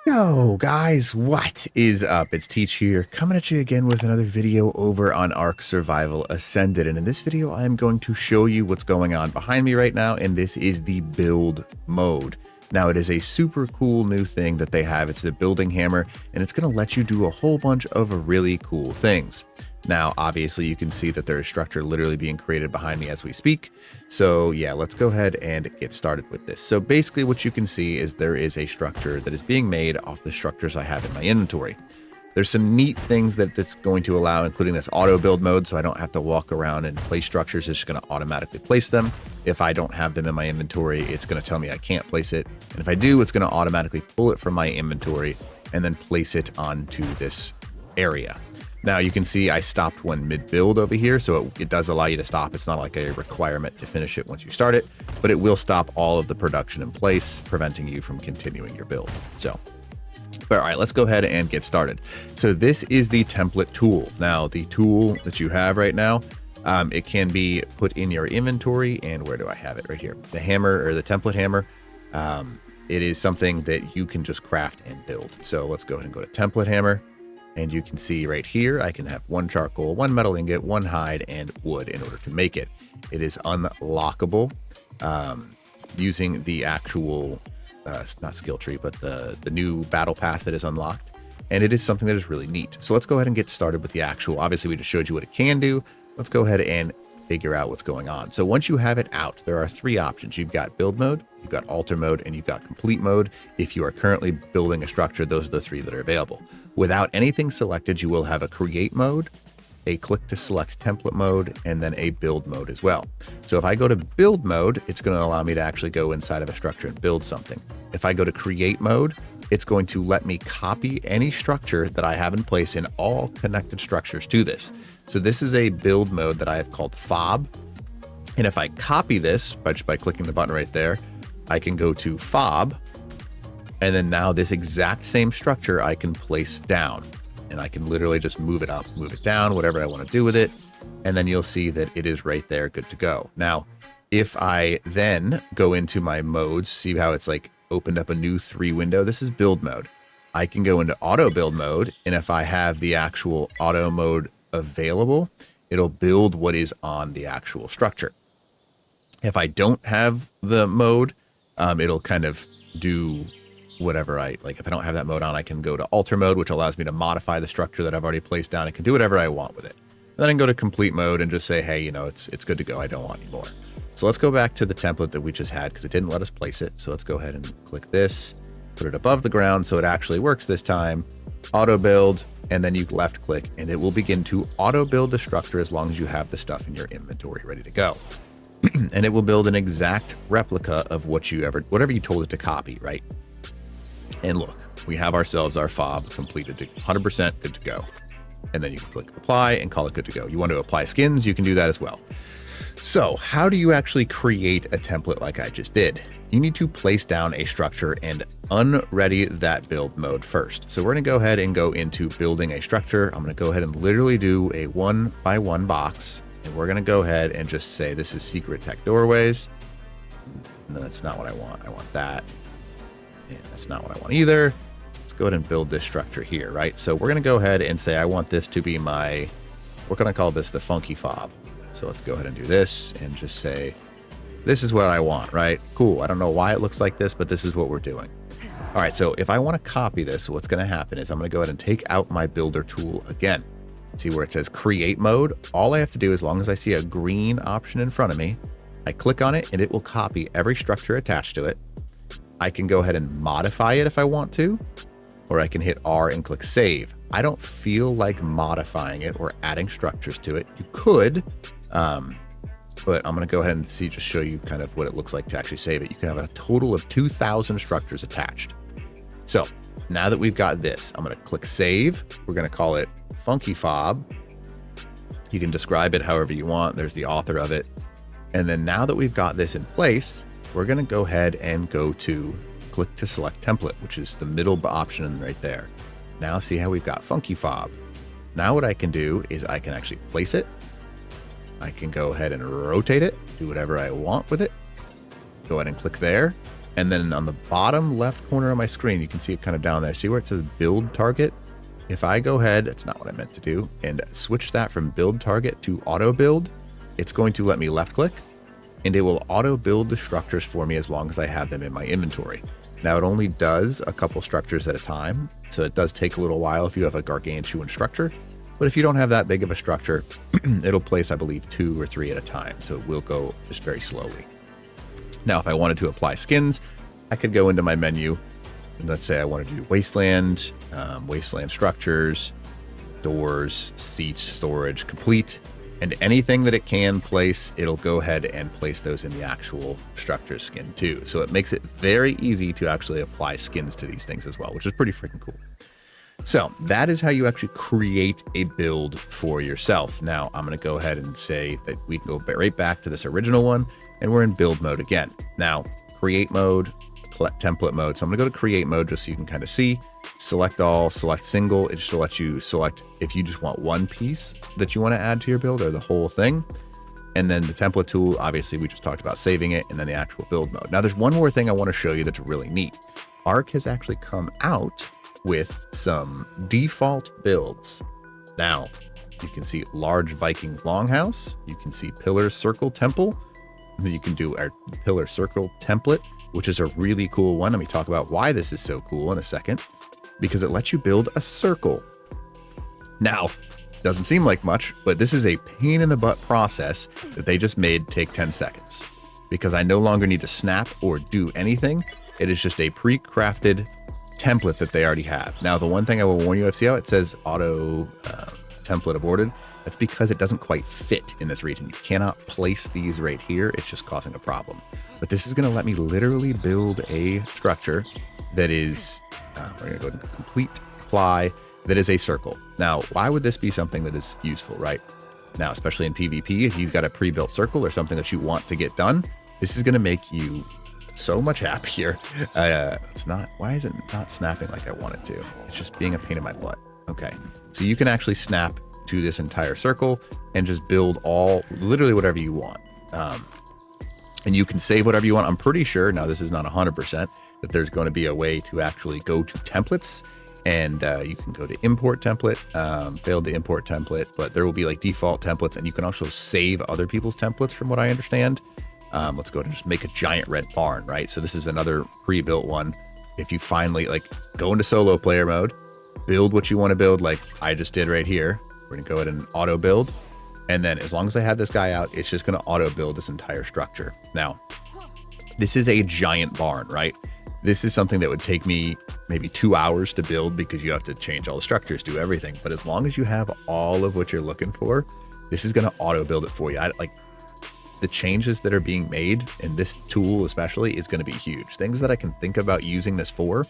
Yo, guys, what is up? It's Teach here, coming at you again with another video over on Ark Survival Ascended. And in this video, I am going to show you what's going on behind me right now, and this is the build mode. Now, it is a super cool new thing that they have. It's the building hammer, and it's going to let you do a whole bunch of really cool things. Now, obviously, you can see that there is structure literally being created behind me as we speak. So yeah, let's go ahead and get started with this. So basically what you can see is there is a structure that is being made off the structures I have in my inventory. There's some neat things that it's going to allow, including this auto build mode, so I don't have to walk around and place structures. It's just going to automatically place them. If I don't have them in my inventory, it's going to tell me I can't place it. And if I do, it's going to automatically pull it from my inventory and then place it onto this area. Now you can see I stopped one mid-build over here, so it does allow you to stop. It's not like a requirement to finish it once you start it, but it will stop all of the production in place, preventing you from continuing your build. So, all right, let's go ahead and get started. So this is the template tool. Now the tool that you have right now, it can be put in your inventory, and where do I have it? Right here. The hammer, or the template hammer, it is something that you can just craft and build. So let's go ahead and go to template hammer. And you can see right here, I can have one charcoal, one metal ingot, one hide, and wood in order to make it. It is unlockable using the actual, not skill tree, but the new battle pass that is unlocked. And it is something that is really neat. So let's go ahead and get started with the actual. Obviously, we just showed you what it can do. Let's go ahead and figure out what's going on. So once you have it out, there are three options. You've got build mode, you've got alter mode, and you've got complete mode. If you are currently building a structure, those are the three that are available. Without anything selected, you will have a create mode, a click to select template mode, and then a build mode as well. So if I go to build mode, it's going to allow me to actually go inside of a structure and build something. If I go to create mode, it's going to let me copy any structure that I have in place in all connected structures to this. So this is a build mode that I have called fob. And if I copy this just by clicking the button right there, I can go to fob. And then now this exact same structure I can place down, and I can literally just move it up, move it down, whatever I want to do with it. And then you'll see that it is right there, good to go. Now, if I then go into my modes, see how it's like opened up a new 3 window. This is build mode. I can go into auto build mode. And if I have the actual auto mode available, it'll build what is on the actual structure. If I don't have the mode, it'll kind of do whatever I like. If I don't have that mode on, I can go to alter mode, which allows me to modify the structure that I've already placed down. I can do whatever I want with it. Then I can go to complete mode and just say, hey, you know, it's good to go. I don't want any more. So let's go back to the template that we just had because it didn't let us place it. So let's go ahead and click this, put it above the ground so it actually works this time. Auto build, and then you left click, and it will begin to auto build the structure as long as you have the stuff in your inventory ready to go. And it will build an exact replica of whatever you told it to copy, right? And look, we have ourselves our fob completed to 100% good to go. And then you can click apply and call it good to go. You want to apply skins, you can do that as well. So how do you actually create a template like I just did? You need to place down a structure and unready that build mode first. So we're going to go ahead and go into building a structure. I'm going to go ahead and literally do a 1x1 box. And we're going to go ahead and just say this is secret tech doorways. No, that's not what I want. I want that. And that's not what I want either. Let's go ahead and build this structure here, right? So we're going to go ahead and say I want this to be we're going to call this the funky fob. So let's go ahead and do this and just say, this is what I want, right? Cool. I don't know why it looks like this, but this is what we're doing. All right. So if I want to copy this, what's going to happen is I'm going to go ahead and take out my builder tool again. See where it says create mode. All I have to do, as long as I see a green option in front of me, I click on it and it will copy every structure attached to it. I can go ahead and modify it if I want to, or I can hit R and click save. I don't feel like modifying it or adding structures to it. You could, but I'm going to go ahead and just show you kind of what it looks like to actually save it. You can have a total of 2,000 structures attached. So now that we've got this, I'm going to click save. We're going to call it funky fob. You can describe it however you want. There's the author of it. And then now that we've got this in place, we're going to go ahead and go to click to select template, which is the middle option right there. Now see how we've got funky fob. Now what I can do is I can actually place it. I can go ahead and rotate it, do whatever I want with it. Go ahead and click there. And then on the bottom left corner of my screen, you can see it kind of down there. See where it says build target? If I go ahead, that's not what I meant to do, and switch that from build target to auto build, it's going to let me left click and it will auto build the structures for me as long as I have them in my inventory. Now it only does a couple structures at a time, so it does take a little while if you have a gargantuan structure. But if you don't have that big of a structure, it'll place, I believe, 2 or 3 at a time. So it will go just very slowly. Now, if I wanted to apply skins, I could go into my menu and let's say I want to do wasteland, wasteland structures, doors, seats, storage, complete, and anything that it can place, it'll go ahead and place those in the actual structure skin too. So it makes it very easy to actually apply skins to these things as well, which is pretty freaking cool. So that is how you actually create a build for yourself. Now I'm going to go ahead and say that we can go right back to this original one and we're in build mode again. Now create mode, template mode. So I'm going to go to create mode just so you can kind of see. Select all, select single. It just lets you select if you just want one piece that you want to add to your build or the whole thing. And then the template tool, obviously we just talked about saving it, and then the actual build mode. Now there's one more thing I want to show you that's really neat. Ark has actually come out with some default builds. Now you can see large Viking longhouse, you can see pillar circle temple, and then you can do our pillar circle template, which is a really cool one. Let me talk about why this is so cool in a second, because it lets you build a circle. Now, doesn't seem like much, but this is a pain in the butt process that they just made take 10 seconds because I no longer need to snap or do anything. It is just a pre-crafted template that they already have. Now, the one thing I will warn you of, see how it says auto template aborted? That's because it doesn't quite fit in this region. You cannot place these right here. It's just causing a problem. But this is going to let me literally build a structure that is, we're going to go to complete apply, that is a circle. Now, why would this be something that is useful, right? Now, especially in PvP, if you've got a pre-built circle or something that you want to get done, this is going to make you so much happier. It's not, why is it not snapping like I want it to? It's just being a pain in my butt. Okay, so you can actually snap to this entire circle and just build all, literally whatever you want. And you can save whatever you want. I'm pretty sure, now this is not 100%, that there's going to be a way to actually go to templates and you can go to import template, failed to import template, but there will be like default templates and you can also save other people's templates from what I understand. Let's go and just make a giant red barn, right? So this is another pre-built one. If you finally like go into solo player mode, build what you want to build, like I just did right here. We're going to go ahead and auto build. And then as long as I have this guy out, it's just going to auto build this entire structure. Now, this is a giant barn, right? This is something that would take me maybe 2 hours to build because you have to change all the structures, do everything. But as long as you have all of what you're looking for, this is going to auto build it for you. Like the changes that are being made in this tool especially is going to be huge. Things that I can think about using this for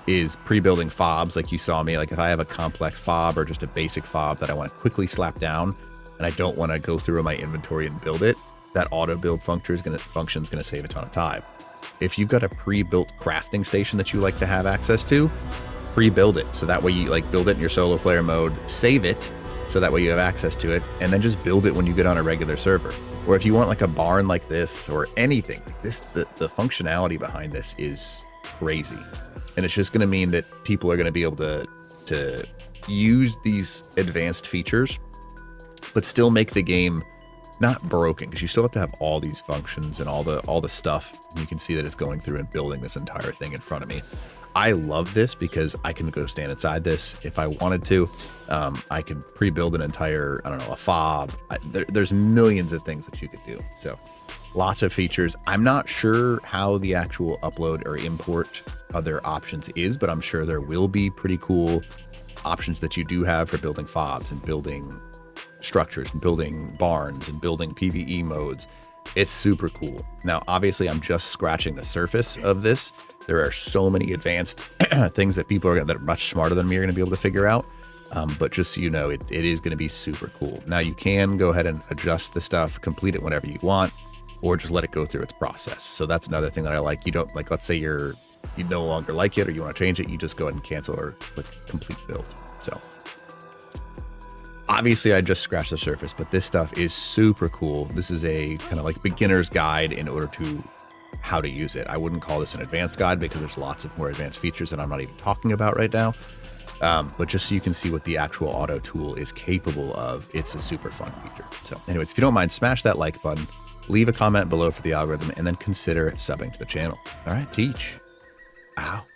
is pre-building fobs like you saw me. Like if I have a complex fob or just a basic fob that I want to quickly slap down and I don't want to go through my inventory and build it, that auto build function is going to save a ton of time. If you've got a pre-built crafting station that you like to have access to, pre-build it. So that way you like build it in your solo player mode, save it so that way you have access to it, and then just build it when you get on a regular server. Or if you want like a barn like this or anything like this, the functionality behind this is crazy. And it's just going to mean that people are going to be able to use these advanced features, but still make the game not broken, because you still have to have all these functions and all the stuff. And you can see that it's going through and building this entire thing in front of me. I love this because I can go stand inside this if I wanted to. I could pre-build an entire, I don't know, a fob. There's millions of things that you could do. So lots of features. I'm not sure how the actual upload or import other options is, but I'm sure there will be pretty cool options that you do have for building fobs and building structures and building barns and building PvE modes. It's super cool. Now, obviously, I'm just scratching the surface of this. There are so many advanced things that people that are much smarter than me are going to be able to figure out. But just so you know, it is going to be super cool. Now, you can go ahead and adjust the stuff, complete it whenever you want, or just let it go through its process. So that's another thing that I like. You don't like, let's say you no longer like it or you want to change it, you just go ahead and cancel or click complete build. So obviously I just scratched the surface, but this stuff is super cool. This is a kind of like beginner's guide in order to how to use it. I wouldn't call this an advanced guide because there's lots of more advanced features that I'm not even talking about right now. But just so you can see what the actual auto tool is capable of, it's a super fun feature. So anyways, if you don't mind, smash that like button, leave a comment below for the algorithm, and then consider subbing to the channel. All right, teach. Ow.